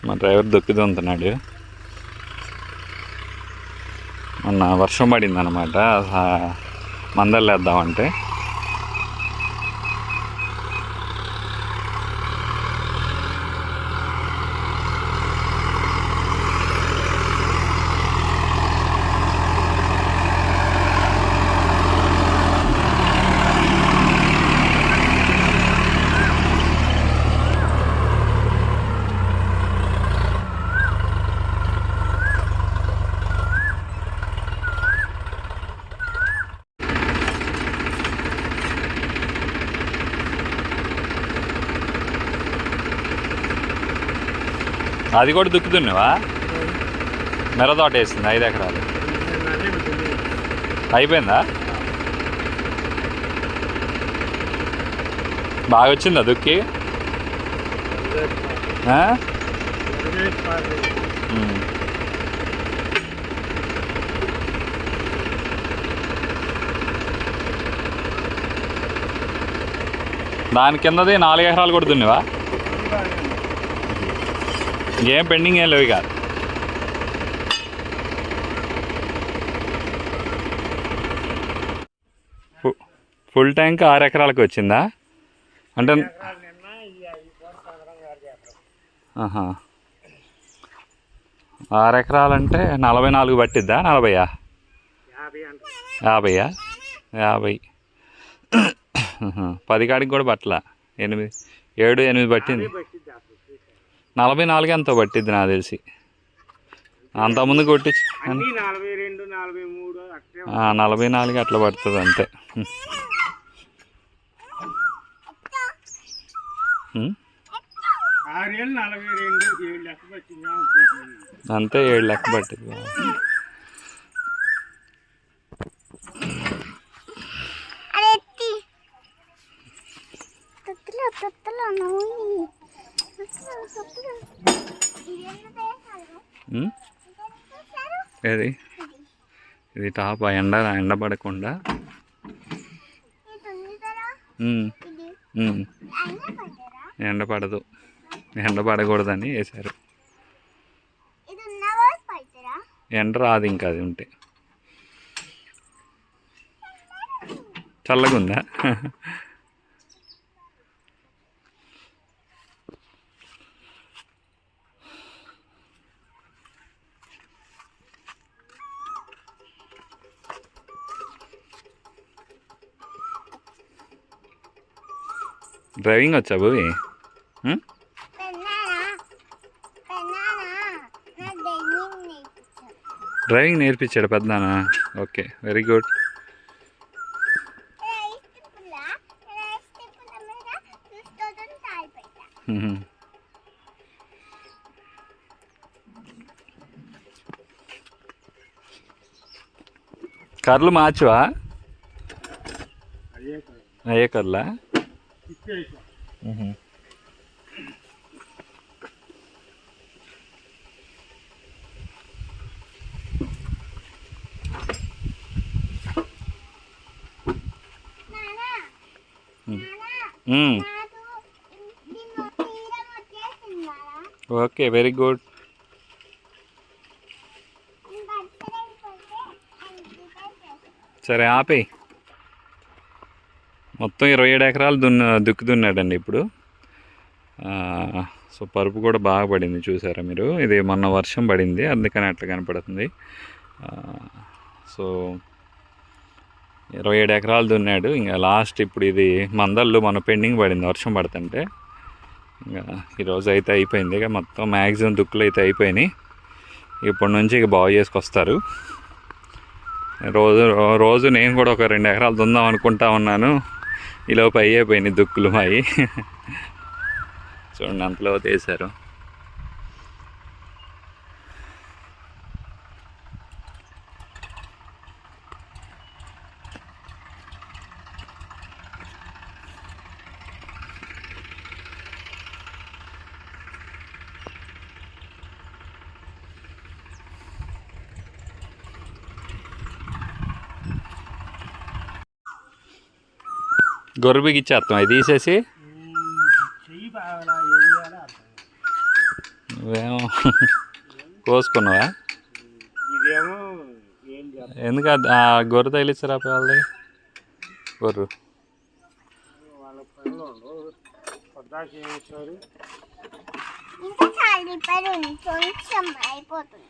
మా డ్రైవర్ దొక్కుతుంటున్నాడు. మొన్న వర్షం పడింది అనమాట, మందలు వేద్దామంటే. అది కూడా దుక్కుతున్నావా? మిరతోట వేసింది 5 ఎకరాలు. అయిపోయిందా? బాగా వచ్చిందా దుక్కి? దాని కిందది 4 ఎకరాలు కూడా దున్నివా? ఇంకేం పెండింగ్ ఏం లేవు కాదు. ఫుల్ ట్యాంక్ 6 ఎకరాలకు వచ్చిందా? అంటే 6 ఎకరాలంటే 44 పట్టిద్దా? 40 50 10 కాడికి కూడా పట్టల. 7 8 పట్టింది. 44 ఎంతో పట్టిద్ది నాకు తెలిసి. అంతకుముందు కొట్టించి 44 అట్లా పడుతుంది అంతే. అంతే 7 లెక్క పట్టింది. ఏది ఇది టాప్ ఎండ పడకుండా ఎండ పడదు, ఎండ పడకూడదని వేశారు. ఎండ రాదు ఇంకా అది ఉంటే. చల్లగా ఉందా? డ్రైవింగ్ వచ్చా భూమి? డ్రైవింగ్ నేర్పించాడు పెద్దనా? Okay, very good. కర్రలు మార్చువా? అయ్యే కర్రలా? Okay, very good. సరే ఆపే. మొత్తం 27 ఎకరాలు దున్నాడండి ఇప్పుడు. సో పరుపు కూడా బాగా పడింది, చూసారా మీరు? ఇది మొన్న వర్షం పడింది, అందుకని అట్లా కనపడుతుంది. సో 27 ఎకరాలు దున్నాడు. ఇంకా లాస్ట్ ఇప్పుడు ఇది మందళ్ళు మన పెండింగ్ పడింది వర్షం పడుతుంటే. ఇంకా ఈరోజు అయితే అయిపోయింది. ఇక మొత్తం మ్యాక్సిమం దుక్కులు అయితే అయిపోయినాయి. ఇప్పటి నుంచి ఇక బాగు చేసుకొస్తారు. రోజు నేను కూడా ఒక 2 ఎకరాలు దుందాం అనుకుంటా ఉన్నాను. ఈలోపు అయిపోయినాయి దుక్కులు మాయి. చూడండి అంతలో తీశారు. గొర్రె ఇచ్చేస్తాం అది తీసేసి. నువ్వేమో కోసుకున్నావా? ఇదేమో ఏం ఎందుకు ఆ గొర్రె తగిలిచ్చారా వాళ్ళది? గొర్రె వాళ్ళ పనిలో పొద్దాకి చేస్తారు. ఇంకా చాలా రిపేర్ ఉంది, కొంచెం అయిపోతుంది.